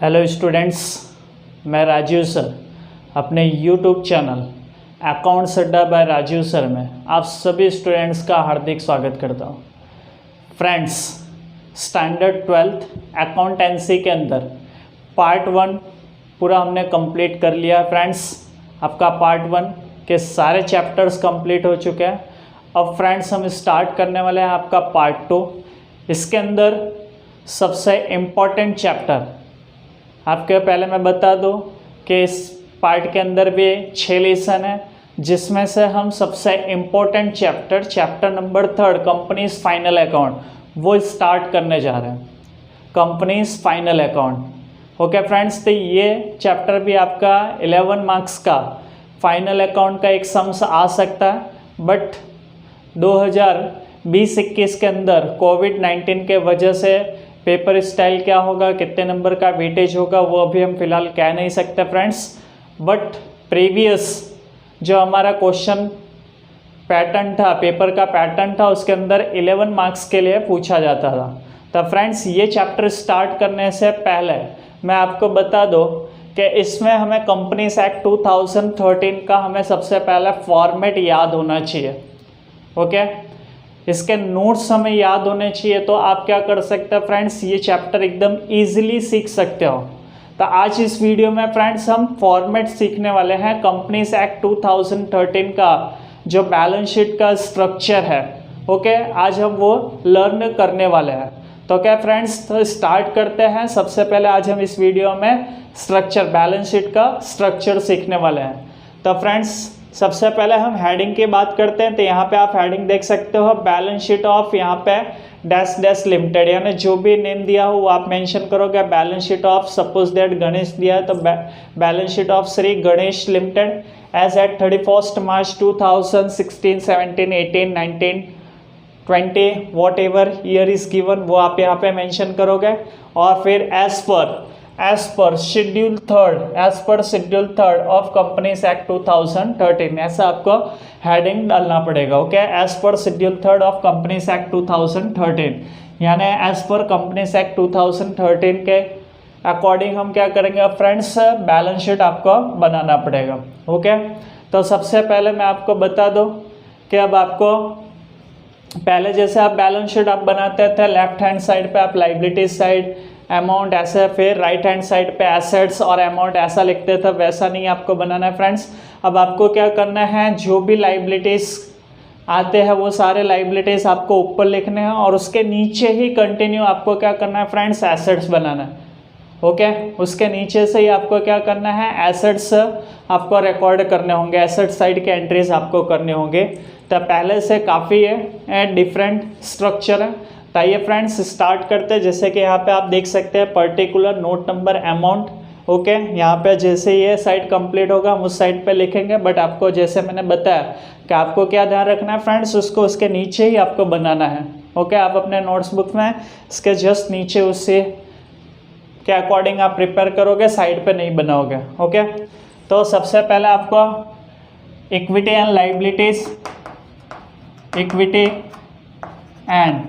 Hello students, मैं Rajiv sir अपने YouTube channel accounts अड्डा बाय राजीव सर में आप सभी स्टूडेंट्स का हार्दिक स्वागत करता हूँ। फ्रेंड्स, स्टैंडर्ड 12th अकाउंटेंसी के अंदर पार्ट 1 पूरा हमने कंप्लीट कर लिया। फ्रेंड्स, आपका पार्ट 1 के सारे चैप्टर्स कंप्लीट हो चुके हैं। अब फ्रेंड्स हम स्टार्ट करने वाले हैं आपका पार्ट 2। इसके अंदर सबसे इम्पॉर्टेंट चैप्टर आपके पहले मैं बता दूं कि इस पार्ट के अंदर भी 6 लेसन है, जिसमें से हम सबसे important chapter number 3 companies final account वो स्टार्ट करने जा रहे हैं। Companies final account, okay friends. तो ये चैप्टर भी आपका 11 मार्क्स का फाइनल अकाउंट का एक सम्स आ सकता है, बट 2020-21 के अंदर कोविड-19 के वजह से पेपर स्टाइल क्या होगा, कितने नंबर का वेटेज होगा, वो अभी हम फिलहाल कह नहीं सकते फ्रेंड्स। बट प्रीवियस जो हमारा क्वेश्चन पैटर्न था, पेपर का पैटर्न था, उसके अंदर 11 मार्क्स के लिए पूछा जाता था। तो फ्रेंड्स, ये चैप्टर स्टार्ट करने से पहले मैं आपको बता दूं कि इसमें हमें कंपनीज एक्ट 2013 का हमें सबसे पहले फॉर्मेट याद होना चाहिए। ओके, इसके नोट्स हमें याद होने चाहिए। तो आप क्या कर सकते हैं फ्रेंड्स, ये चैप्टर एकदम इजीली सीख सकते हो। तो आज इस वीडियो में फ्रेंड्स हम फॉर्मेट सीखने वाले हैं। कंपनीज एक्ट 2013 का जो बैलेंस शीट का स्ट्रक्चर है, ओके, आज हम वो लर्न करने वाले हैं। तो क्या फ्रेंड्स, तो स्टार्ट करते हैं। सबसे पहले आज हम इस वीडियो में स्ट्रक्चर, बैलेंस शीट का स्ट्रक्चर सीखने वाले हैं। तो फ्रेंड्स, सबसे पहले हम हेडिंग की बात करते हैं। तो यहाँ पे आप हेडिंग देख सकते हो, बैलेंस शीट ऑफ यहाँ पे डैश डैश लिमिटेड, यानी जो भी नेम दिया हो वो आप मेंशन करोगे। Balance sheet of suppose that Ganesh दिया है तो balance sheet of Shri Ganesh limited as at 31 March 2016, 17, 18, 19, 20 whatever year is given वो आप यहाँ पे मेंशन करोगे। और फिर as per schedule third of companies act 2013 ऐसा आपको हेडिंग डालना पड़ेगा। Okay, as per schedule 3 of companies act 2013, यानी एज पर कंपनीज एक्ट 2013 के अकॉर्डिंग हम क्या करेंगे फ्रेंड्स, बैलेंस शीट आपको बनाना पड़ेगा। ओके, तो सबसे पहले मैं आपको बता दूं कि अब आपको पहले जैसे आप बैलेंस शीट आप बनाते थे, लेफ्ट हैंड साइड पे आप लाइबिलिटी साइड अमाउंट ऐसे, फिर राइट हैंड साइड पे एसेट्स और अमाउंट ऐसा लिखते थे, वैसा नहीं आपको बनाना है फ्रेंड्स। अब आपको क्या करना है, जो भी लाइबिलिटीज आते हैं वो सारे लाइबिलिटीज आपको ऊपर लिखने हैं और उसके नीचे ही कंटिन्यू आपको क्या करना है फ्रेंड्स, एसेट्स बनाना है। ओके, उसके नीचे से ही आपको क्या करना है, एसेट्स आपको रिकॉर्ड करने होंगे, एसेट साइड के एंट्रीज आपको करने होंगे। तो पहले से काफ़ी डिफरेंट स्ट्रक्चर है। तो आइए फ्रेंड्स स्टार्ट करते हैं। जैसे कि यहाँ पे आप देख सकते हैं particular note number amount. Okay, यहाँ पे जैसे ये साइड कंप्लीट होगा हम उस साइड पे लिखेंगे, बट आपको जैसे मैंने बताया कि आपको क्या ध्यान रखना है फ्रेंड्स, उसको उसके नीचे ही आपको बनाना है। ओके, आप अपने नोट्स बुक में इसके जस्ट नीचे उससे के अकॉर्डिंग आप प्रिपेयर करोगे, साइड पे नहीं बनाओगे। ओके, तो सबसे पहले आपको equity and liabilities, equity and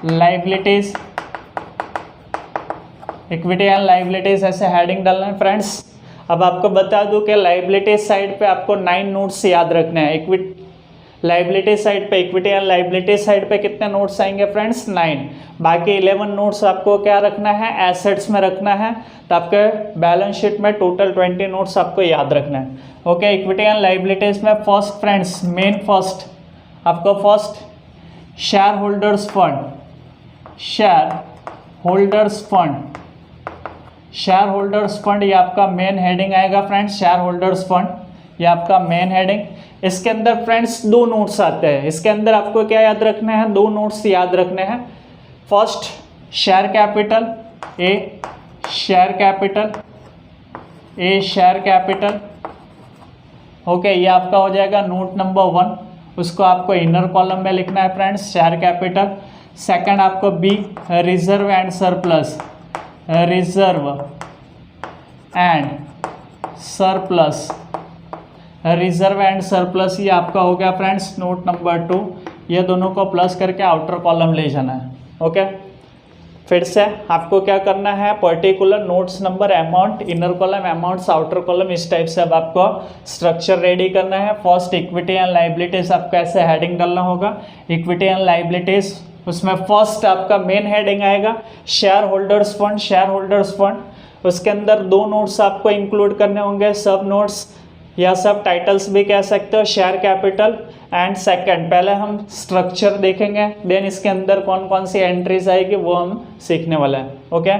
liabilities, equity and liabilities ऐसे हेडिंग डालना है फ्रेंड्स। अब आपको बता दूं कि लाइबिलिटीज साइड पे आपको 9 नोट्स याद रखने हैं। लाइबिलिटी साइड पे, इक्विटी एंड लाइबिलिटी साइड पे कितने नोट्स आएंगे फ्रेंड्स, 9। बाकी 11 नोट्स आपको क्या रखना है, एसेट्स में रखना है। तो आपके बैलेंस शीट में टोटल 20 नोट्स आपको याद रखना है। ओके, इक्विटी एंड लाइबिलिटीज में फर्स्ट फ्रेंड्स, मेन फर्स्ट आपको first share holders fund, share holders fund ये आपका मेन हेडिंग आएगा फ्रेंड्स। शेयर होल्डर्स फंड ये आपका मेन हेडिंग। इसके अंदर फ्रेंड्स 2 नोट्स आते हैं। इसके अंदर आपको क्या याद रखना है, 2 नोट्स याद रखने हैं। फर्स्ट शेयर कैपिटल, ए शेयर कैपिटल। ओके, ये आपका हो जाएगा नोट नंबर 1, उसको आपको इनर कॉलम में लिखना है फ्रेंड्स, शेयर कैपिटल। सेकंड आपको B reserve and surplus, reserve and surplus ये आपका हो गया फ्रेंड्स नोट नंबर 2। ये दोनों को प्लस करके आउटर कॉलम ले जाना है। ओके, फिर से आपको क्या करना है, particular notes number amount inner column amounts outer column, इस टाइप से अब आपको स्ट्रक्चर रेडी करना है। फर्स्ट इक्विटी एंड लाइबिलिटीज आपको ऐसे हेडिंग डालना होगा, इक्विटी एंड लाइबिलिटीज, उसमें फर्स्ट आपका मेन हेडिंग आएगा share holders fund, share holders fund. उसके अंदर 2 नोट्स आपको इंक्लूड करने होंगे, सब नोट्स या सब टाइटल्स भी कह सकते हो, शेयर कैपिटल एंड सेकंड। पहले हम स्ट्रक्चर देखेंगे, देन इसके अंदर कौन कौन सी एंट्रीज आएगी वो हम सीखने वाले हैं। ओके,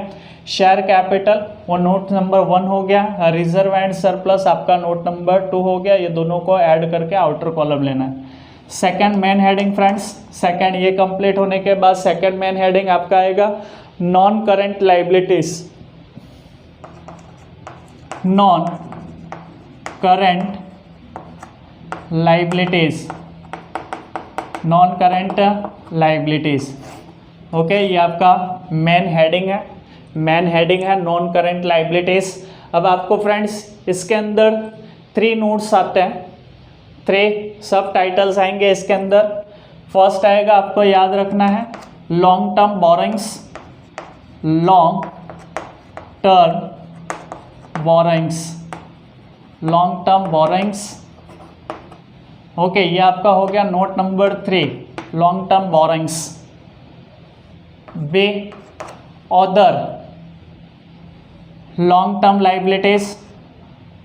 शेयर कैपिटल वो नोट नंबर 1 हो गया, रिजर्व एंड सरप्लस आपका नोट नंबर 2 हो गया। ये दोनों को ऐड करके आउटर कॉलम लेना है। Second main heading friends, second ये कंप्लीट होने के बाद सेकंड मेन हेडिंग आपका आएगा non current liabilities, non current liabilities, non current liabilities. Okay, ये आपका मेन हेडिंग है, मेन हेडिंग है नॉन करेंट लाइबिलिटीज। अब आपको फ्रेंड्स इसके अंदर 3 नोट्स आते हैं, 3 सब टाइटल्स आएंगे इसके अंदर। फर्स्ट आएगा, आपको याद रखना है, long term borrowings, long term borrowings, long term borrowings. Okay, ये आपका हो गया note number 3, long term borrowings. B, other long term liabilities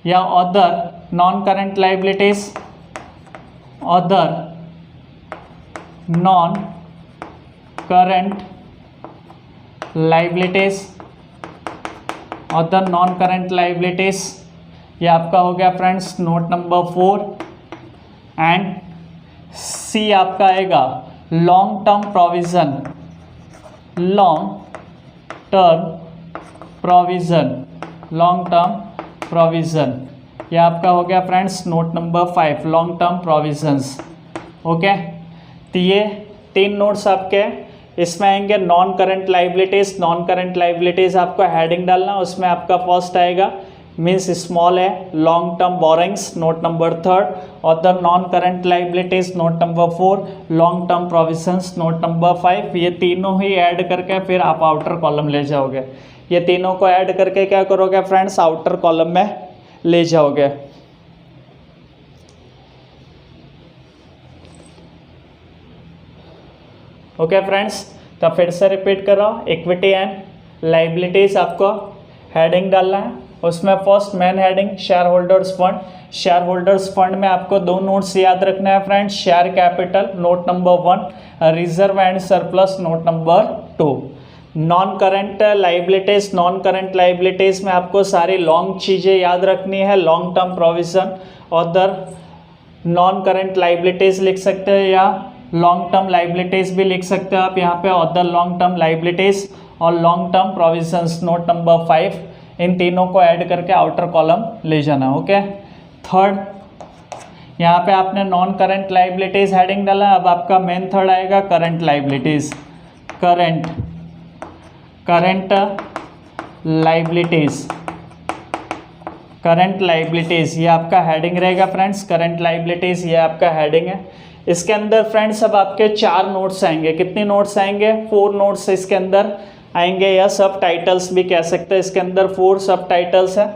या other non current liabilities, other non current liabilities, other non current liabilities. ये आपका हो गया friends note number 4। And C आपका आएगा long term provision, long term provision, long term provision. ये आपका हो गया friends note number 5, long term provisions. Okay, तो ये 3 नोट्स आपके इसमें आएंगे। Non current liabilities, non current liabilities आपको हेडिंग डालना, उसमें आपका फर्स्ट आएगा मीन्स स्मॉल है, long term borings note number 3, और the non current liabilities note number 4, long term provisions note number 5। ये तीनों ही ऐड करके फिर आप आउटर कॉलम ले जाओगे। ये तीनों को ऐड करके क्या करोगे फ्रेंड्स, आउटर कॉलम में ले जाओगे। ओके फ्रेंड्स, तो फिर से रिपीट कर रहा हूँ, इक्विटी एंड लाइबिलिटीज आपको हेडिंग डालना है। उसमें first main heading share holders fund, share holders fund में आपको 2 नोट्स याद रखना है friends, share capital note number 1, reserve and surplus note number 2। Non current liabilities, non current liabilities में आपको सारी लॉन्ग चीज़ें याद रखनी है, long term provision, other non current liabilities लिख सकते हो या लॉन्ग टर्म लाइबिलिटीज भी लिख सकते हो आप यहाँ पे, अदर लॉन्ग टर्म लाइबिलिटीज और long term provisions note number 5। इन तीनों को ऐड करके आउटर कॉलम ले जाना। ओके, थर्ड यहाँ पे आपने नॉन करेंट लाइबिलिटीज हेडिंग डाला। अब आपका मेन थर्ड आएगा current liabilities, current liabilities, current liabilities ये आपका हेडिंग रहेगा फ्रेंड्स, करंट लाइबिलिटीज ये आपका हेडिंग है। इसके अंदर फ्रेंड्स अब आपके 4 नोट्स आएंगे। कितने नोट्स आएंगे? 4 नोट्स इसके अंदर आएंगे या सब टाइटल्स भी कह सकते हैं। इसके अंदर 4 सब टाइटल्स हैं।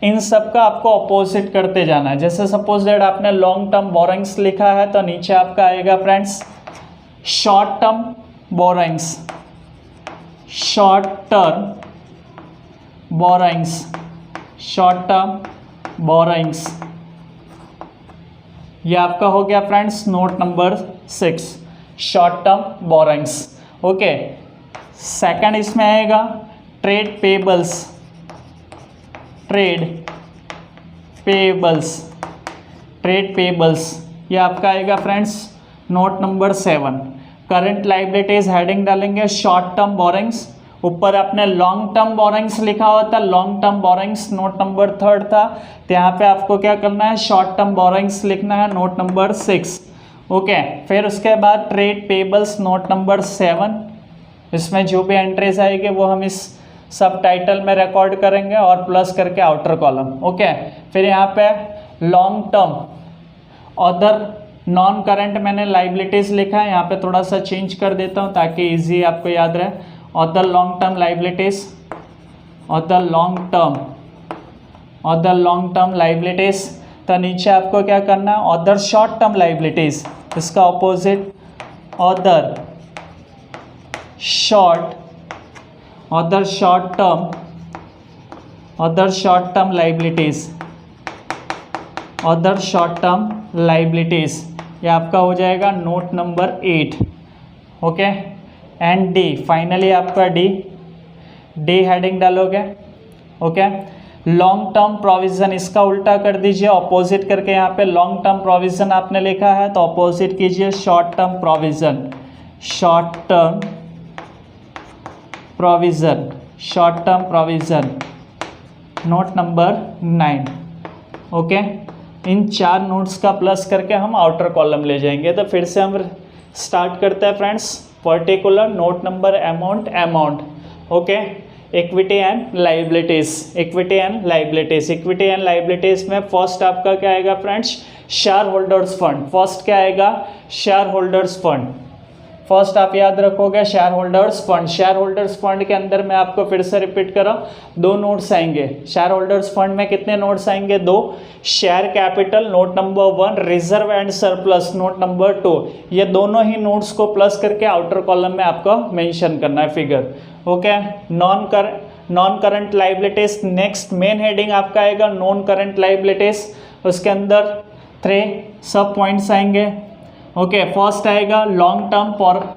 इन सब का आपको अपोजिट करते जाना है। जैसे सपोज दैट आपने लॉन्ग टर्म बोरिंग्स लिखा है तो नीचे आपका आएगा friends short term borrowings, short term borrowings, short term borrowings. ये आपका हो गया friends note number 6, short term borrowings. Okay, second इसमें आएगा trade payables, trade payables, trade payables ये आपका आएगा friends note number 7। Current liabilities heading डालेंगे शॉर्ट टर्म बोरिंग्स, ऊपर आपने लॉन्ग टर्म बोरिंग्स लिखा हुआ था, long term borings note number 3 था, तो यहाँ पे आपको क्या करना है शॉर्ट टर्म बोरिंग्स लिखना है नोट नंबर 6। ओके, फिर उसके बाद ट्रेड पेबल्स नोट नंबर 7। इसमें जो भी एंट्रीज आएगी वो हम इस सब टाइटल में रिकॉर्ड करेंगे और प्लस करके आउटर कॉलम। ओके, फिर यहाँ पे long term other non current मैंने लाइबिलिटीज लिखा है, यहाँ पे थोड़ा सा चेंज कर देता हूँ ताकि इजी आपको याद रहे। Other long term liabilities, other long term liabilities. तो नीचे आपको क्या करना है, अदर शॉर्ट टर्म लाइबिलिटीज, इसका opposite other short term liabilities, ये आपका हो जाएगा note number 8। Okay, and D, finally आपका डी हेडिंग डालोगे। ओके, लॉन्ग टर्म प्रोविजन, इसका उल्टा कर दीजिए, ऑपोजिट करके यहाँ पे लॉन्ग टर्म प्रोविजन आपने लिखा है तो ऑपोजिट कीजिए short term provision, note number 9। Okay, इन 4 नोट्स का प्लस करके हम आउटर कॉलम ले जाएंगे। तो फिर से हम स्टार्ट करते हैं friends, particular, note number, amount. Okay, equity and liabilities में फर्स्ट आपका क्या आएगा friends, share holders fund. First क्या आएगा, शेयर होल्डर्स फंड। फर्स्ट आप याद रखोगे शेयर होल्डर्स फंड के अंदर मैं आपको फिर से रिपीट कर रहा हूँ, 2 नोट्स आएंगे। शेयर होल्डर्स फंड में कितने नोट्स आएंगे, 2। Share capital note number 1, reserve and surplus note number 2। ये दोनों ही नोट्स को प्लस करके आउटर कॉलम में आपको मेंशन करना है figure. Okay, non current liabilities, next main heading आपका आएगा नॉन करंट लाइबिलिटीज। उसके अंदर 3 सब पॉइंट्स आएंगे। ओके, फर्स्ट आएगा long term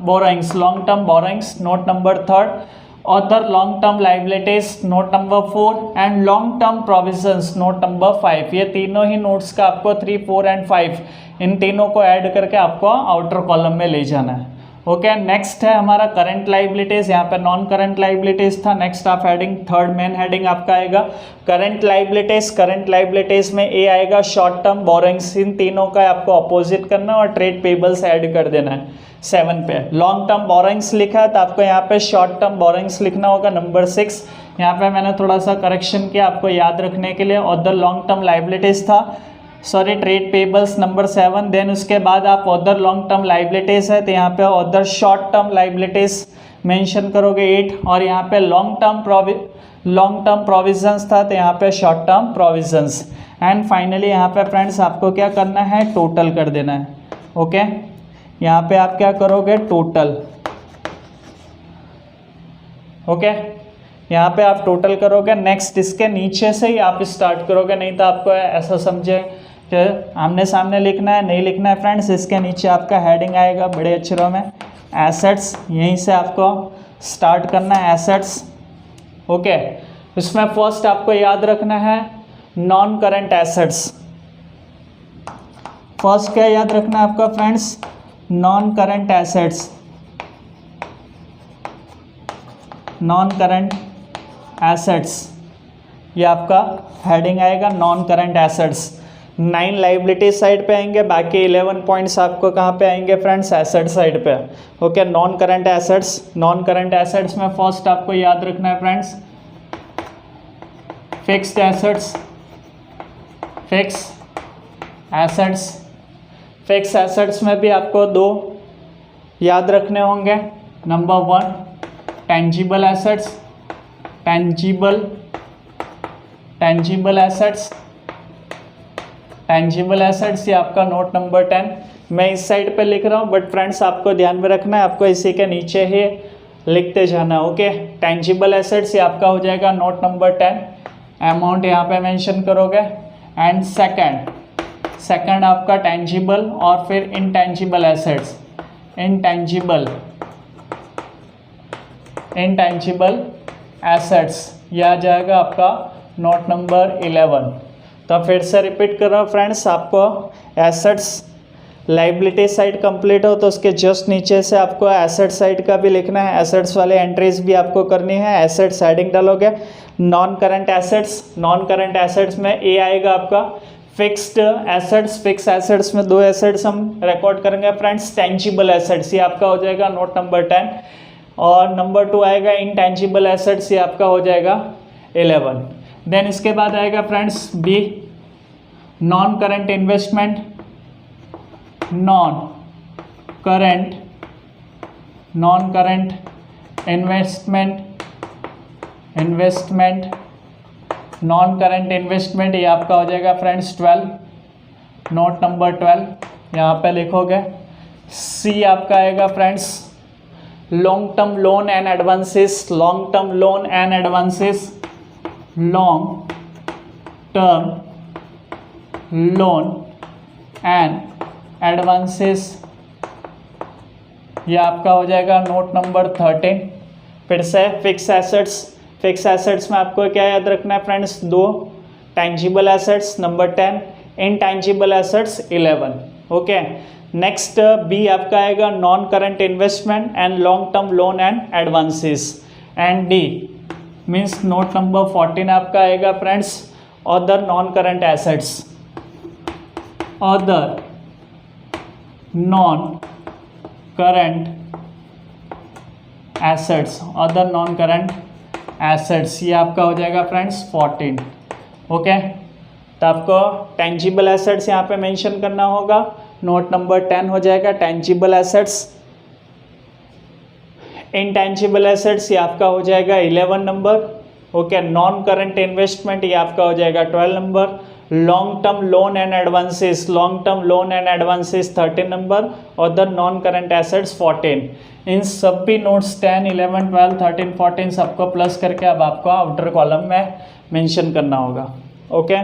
borrowings note number 3, other long term liabilities note number 4 and long term provisions note number 5। ये तीनों ही notes का आपको 3, 4 एंड 5 इन तीनों को ऐड करके आपको आउटर कॉलम में ले जाना है। ओके, नेक्स्ट है हमारा करंट लाइबिलिटीज, यहाँ पे नॉन करंट लाइबिलिटीज था। नेक्स्ट आप हेडिंग, थर्ड मेन हेडिंग आपका आएगा करंट लाइबिलिटीज में ए आएगा शॉर्ट टर्म बोरोइंग्स। इन तीनों का आपको अपोजिट करना और ट्रेड पेबल्स ऐड कर देना है 7 पे। लॉन्ग टर्म बोरोइंग्स लिखा है तो आपको यहाँ पे शॉर्ट टर्म बोरोइंग्स लिखना होगा नंबर 6। यहाँ पे मैंने थोड़ा सा करेक्शन किया आपको याद रखने के लिए, अदर लॉन्ग टर्म लाइबिलिटीज था, sorry trade payables number 7। Then उसके बाद आप अदर लॉन्ग टर्म लाइबिलिटीज है तो यहाँ पे other short term liabilities mention करोगे 8, और यहाँ पे लॉन्ग टर्म प्रोविजंस था तो यहाँ पे short term provisions. And finally यहाँ पे फ्रेंड्स आपको क्या करना है, टोटल कर देना है। ओके, यहाँ पे आप क्या करोगे, टोटल। ओके, यहाँ पे आप टोटल करोगे। नेक्स्ट इसके नीचे से ही आप स्टार्ट करोगे, नहीं तो आपको ऐसा समझे कि आमने सामने लिखना है, नहीं लिखना है फ्रेंड्स। इसके नीचे आपका हेडिंग आएगा बड़े अक्षरों में एसेट्स, यहीं से आपको स्टार्ट करना है, एसेट्स। ओके, इसमें फर्स्ट आपको याद रखना है नॉन करंट एसेट्स। फर्स्ट क्या याद रखना है आपका फ्रेंड्स, नॉन करंट एसेट्स, ये आपका हेडिंग आएगा non current assets. 9 liability side पे आएंगे, बाकी 11 पॉइंट्स आपको कहाँ पे आएंगे फ्रेंड्स, एसेट साइड पे। ओके, नॉन करंट एसेट्स में फर्स्ट आपको याद रखना है फ्रेंड्स फिक्स्ड एसेट्स में भी आपको 2 याद रखने होंगे। नंबर 1 टेंजिबल एसेट्स, ये आपका नोट नंबर 10। मैं इस साइड पे लिख रहा हूँ बट फ्रेंड्स आपको ध्यान में रखना है, आपको इसी के नीचे ही लिखते जाना। ओके, टेंजिबल एसेट्स ये आपका हो जाएगा नोट नंबर 10। अमाउंट यहाँ पे मेंशन करोगे। एंड सेकंड आपका टेंजिबल और फिर इंटेंजिबल एसेट्स, इंटेंजिबल एसेट्स, यह आ जाएगा आपका नोट नंबर 11। तो फिर से रिपीट कर रहा हूँ फ्रेंड्स, आपको एसेट्स लाइबिलिटी साइड कंप्लीट हो तो उसके जस्ट नीचे से आपको एसेट साइड का भी लिखना है, एसेट्स वाले एंट्रीज भी आपको करनी है। एसेट्स हेडिंग डालोगे। नॉन करंट एसेट्स में ए आएगा आपका फिक्स्ड एसेट्स में 2 एसेट्स हम रिकॉर्ड करेंगे फ्रेंड्स। टेंजिबल एसेट्स ये आपका हो जाएगा नोट नंबर 10, और नंबर 2 आएगा इंटेंजिबल एसेट्स, ये आपका हो जाएगा 11। देन इसके बाद आएगा friends B non current investment, non current investment, non current investment, ये आपका हो जाएगा फ्रेंड्स 12, नोट नंबर 12 यहाँ पे लिखोगे। सी आपका आएगा friends long term loan and advances, long term loan and advances, long term loan and advances, ये आपका हो जाएगा नोट नंबर 13। फिर से फिक्स एसेट्स, फिक्स एसेट्स में आपको क्या याद रखना है friends, 2 tangible assets number 10, intangible assets 11। Okay, next B आपका आएगा non current investment and long term loan and advances, and D means note number 14 आपका आएगा friends other non current assets, other non current assets, other non current assets, ये आपका हो जाएगा friends 14। Okay, तो आपको टेंजिबल एसेट्स यहाँ पे मेंशन करना होगा, नोट नंबर 10 हो जाएगा टेंजिबल एसेट्स। इनटेंजिबल एसेट्स ये आपका हो जाएगा 11 number. Okay, non current investment ये आपका हो जाएगा 12 number. Long term loan and advances, long term loan and advances 13 number, other non current assets 14। इन सभी नोट्स 10, 11, 12, 13, 14 सबको प्लस करके अब आपको आउटर कॉलम में मेंशन करना होगा। ओके,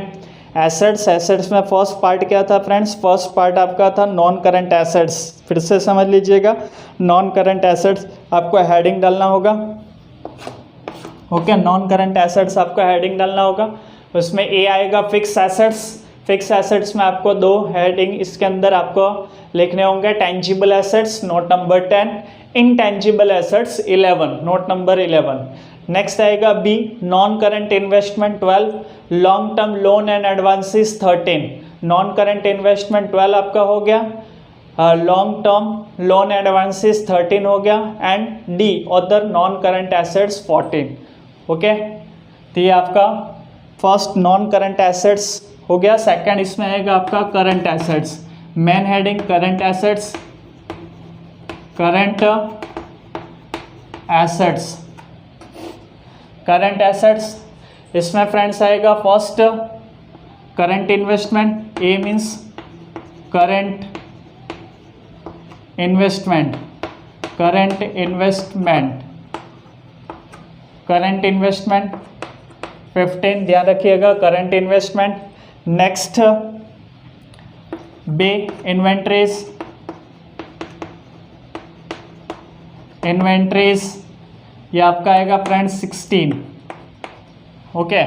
एसेट्स, एसेट्स में फर्स्ट पार्ट क्या था फ्रेंड्स, फर्स्ट पार्ट आपका था नॉन करंट एसेट्स। फिर से समझ लीजिएगा, नॉन करंट एसेट्स आपको हेडिंग डालना होगा। ओके, नॉन करंट एसेट्स आपको हेडिंग डालना होगा, उसमें ए आएगा फिक्स एसेट्स। फिक्स एसेट्स में आपको 2 हेडिंग इसके अंदर आपको लिखने होंगे, tangible assets note number 10, intangible assets 11, note number 11। Next आएगा B non current investment 12, long term loan and advances 13। Non current investment 12 आपका हो गया, long term loan and advances 13 हो गया, and D other non current assets 14। Okay, तो ये आपका first non current assets हो गया। सेकंड इसमें आएगा आपका current assets, main heading current assets, current assets, current assets. इसमें फ्रेंड्स आएगा first current investment, A means current investment, current investment, current investment 15, ध्यान रखिएगा current investment. Next B inventories, inventories ये आपका आएगा फ्रेंड्स 16। ओके,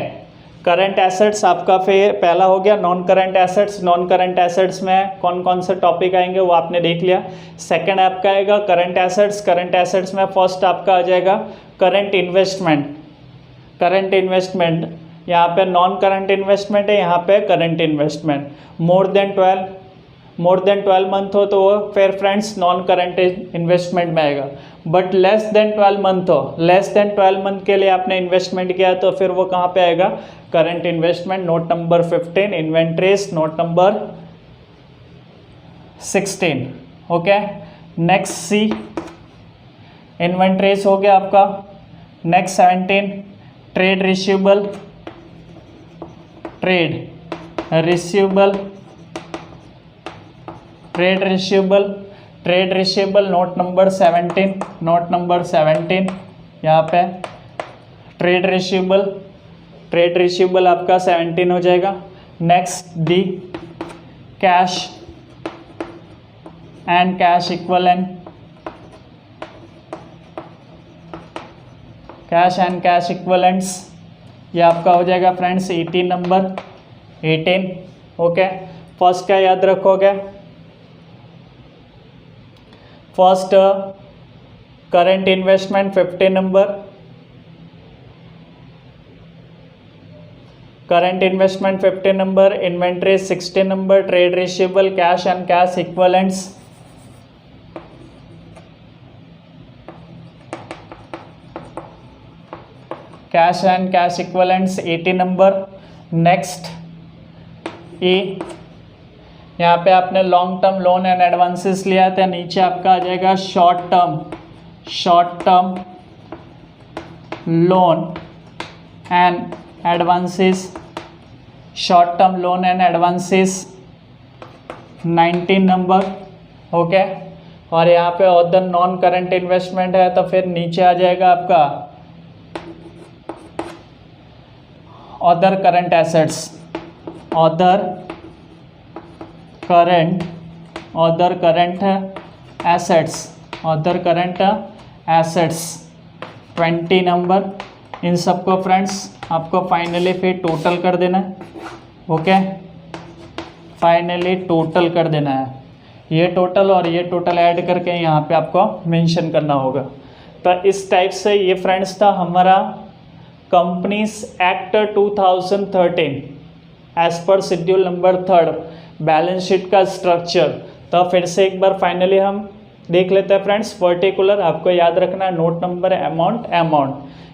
करंट एसेट्स आपका फिर पहला हो गया non current assets. Non current assets में कौन कौन से टॉपिक आएंगे वो आपने देख लिया। सेकंड आपका आएगा करंट एसेट्स। करंट एसेट्स में फर्स्ट आपका आ जाएगा करंट इन्वेस्टमेंट। करंट इन्वेस्टमेंट यहाँ पे नॉन करंट इन्वेस्टमेंट है, यहाँ पे current investment. More than 12 month हो तो वो फिर फ्रेंड्स नॉन करंट इन्वेस्टमेंट में आएगा। बट लेस देन 12 मंथ हो, लेस देन 12 मंथ के लिए आपने इन्वेस्टमेंट किया तो फिर वो कहाँ पे आएगा, current investment. Note number 15 inventories, note number 16। Okay, next C inventories हो गया आपका। Next 17 trade receivable, trade receivable, trade receivable, trade receivable note number 17, note number 17 यहाँ पे ट्रेड रिसीवेबल, ट्रेड रिसीवेबल आपका 17 हो जाएगा। Next D cash and cash equivalent, cash and cash equivalents ये आपका हो जाएगा फ्रेंड्स 18 नंबर 18। ओके, फर्स्ट क्या याद रखोगे, first current investment 15 number, current investment 15 number, inventory 16 number, trade receivable, cash and cash equivalents cash and cash equivalents 80 number. Next E यहाँ पे आपने long term loan and advances लिया था, नीचे आपका आ जाएगा short term, short term loan and advances, short term loan and advances 19 number. Okay, और यहाँ पे अदर नॉन करंट इन्वेस्टमेंट है तो फिर नीचे आ जाएगा आपका other current assets, other current assets 20 number. इन सबको फ्रेंड्स आपको फाइनली फिर टोटल कर देना है। ओके, फाइनली टोटल कर देना है, ये टोटल और ये टोटल ऐड करके यहाँ पे आपको मेंशन करना होगा। तो इस टाइप से ये फ्रेंड्स था हमारा companies act 2013 as per schedule number 3 balance sheet का स्ट्रक्चर। तो फिर से एक बार फाइनली हम देख लेते हैं फ्रेंड्स। पर्टिकुलर आपको याद रखना है नोट नंबर, अमाउंट।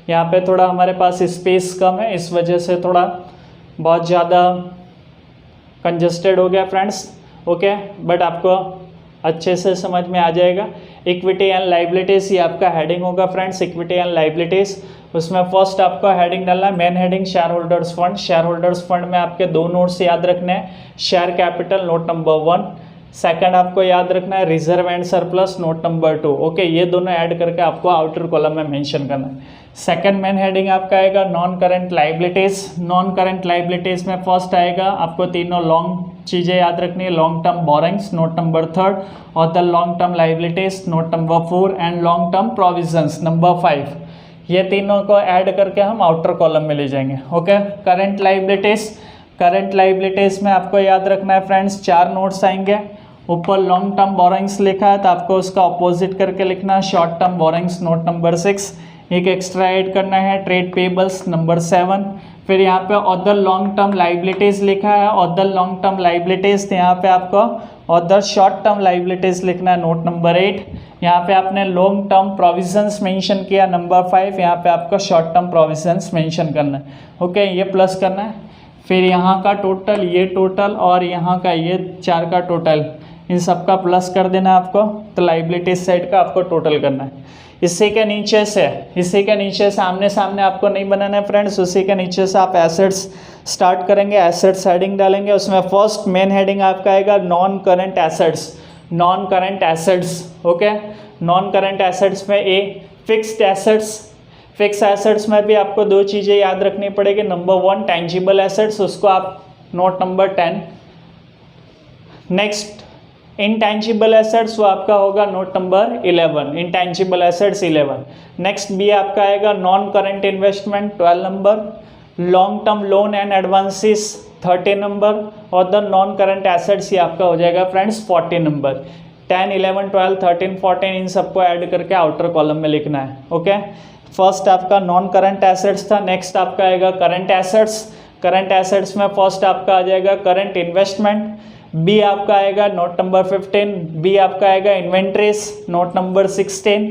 यहाँ पे थोड़ा हमारे पास स्पेस कम है, इस वजह से थोड़ा बहुत ज़्यादा कंजस्टेड हो गया फ्रेंड्स। ओके, बट आपको अच्छे से समझ में आ जाएगा। इक्विटी एंड लाइबिलिटीज़ ये आपका हेडिंग होगा फ्रेंड्स, इक्विटी एंड लाइबिलिटीज़। उसमें फर्स्ट आपको हेडिंग डालना है, main heading share holders fund. Share holders fund में आपके दो नोट्स याद रखने हैं, share capital note number 1, second आपको याद रखना है reserve and surplus note number 2। Okay, ये दोनों ऐड करके आपको आउटर कॉलम में मेंशन करना है। सेकंड मेन हेडिंग आपका आएगा non current liabilities. Non current liabilities में फर्स्ट आएगा आपको तीनों लॉन्ग चीज़ें याद रखनी है, long term borings note number 3, और the long term liabilities note number 4 and long term provisions number 5। ये तीनों को ऐड करके हम आउटर कॉलम में ले जाएंगे। ओके, करंट लाइबिलिटीज़ में आपको याद रखना है फ्रेंड्स 4 नोट्स आएंगे। ऊपर लॉन्ग टर्म बोरिंग्स लिखा है तो आपको उसका अपोजिट करके लिखना है short term borrowings note number 6। एक एक्स्ट्रा ऐड करना है ट्रेड पेबल्स नंबर 7। फिर यहाँ पे अदर लॉन्ग टर्म लाइबिलिटीज़ लिखा है, अदर लॉन्ग टर्म लाइबिलिटीज़, तो यहाँ पे आपको अदर शॉर्ट टर्म लाइबिलिटीज़ लिखना है नोट नंबर 8। यहाँ पे आपने लॉन्ग टर्म प्रोविजंस मेंशन किया नंबर 5, यहाँ पे आपको शॉर्ट टर्म प्रोविजंस मेंशन करना है। ओके, ये प्लस करना है। फिर यहाँ का टोटल, ये टोटल और यहाँ का ये 4 का टोटल, इन सब का प्लस कर देना है आपको। तो लाइबिलिटीज साइड का आपको टोटल करना है। इसी के नीचे से आमने सामने आपको नहीं बनाना है फ्रेंड्स, उसी के नीचे से आप एसेट्स स्टार्ट करेंगे, एसेट्स हेडिंग डालेंगे। उसमें फर्स्ट मेन हेडिंग आपका आएगा non current assets. Okay, non current assets में ए फिक्स्ड एसेट्स में भी आपको 2 चीज़ें याद रखनी पड़ेगी। नंबर 1 टेंजिबल एसेट्स, उसको आप note number 10। Next intangible assets, वो आपका होगा note number 11, intangible assets 11। Next B आपका आएगा non current investment 12 number, long term loan and advances 30 number, और द नॉन करंट एसेट्स ये आपका हो जाएगा फ्रेंड्स 40 नंबर। 10, 11, 12, 13, 14 इन सबको ऐड करके आउटर कॉलम में लिखना है। ओके, फर्स्ट आपका नॉन करंट एसेट्स था। नेक्स्ट आपका आएगा करंट एसेट्स में फर्स्ट आपका आ जाएगा करंट इन्वेस्टमेंट। बी आपका आएगा नोट नंबर 15, बी आपका आएगा इन्वेंट्रीज नोट नंबर 16।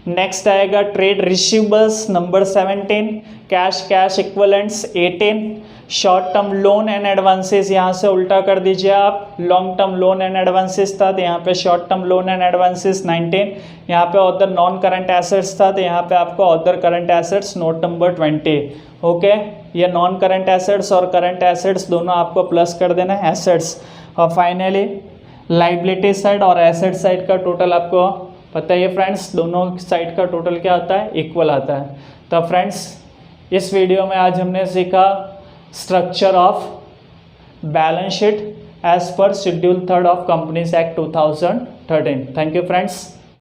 नेक्स्ट आएगा trade receivables number 17, cash equivalents 18, short term loan and advances, यहाँ से उल्टा कर दीजिए आप, long term loan and advances था तो यहाँ पे short term loan and advances 19, यहाँ पे अदर नॉन करंट एसेट्स था तो यहाँ पे आपको other current assets note number 20। Okay, ये नॉन करंट एसेट्स और करंट एसेट्स दोनों आपको प्लस कर देना है एसेट्स। और फाइनली लाइबिलिटी साइड और एसेट साइड का टोटल आपको पता ही है फ्रेंड्स, दोनों साइड का टोटल क्या आता है, इक्वल आता है। तो फ्रेंड्स इस वीडियो में आज हमने सीखा structure of balance sheet as per schedule 3 of companies act 2013। Thank you friends.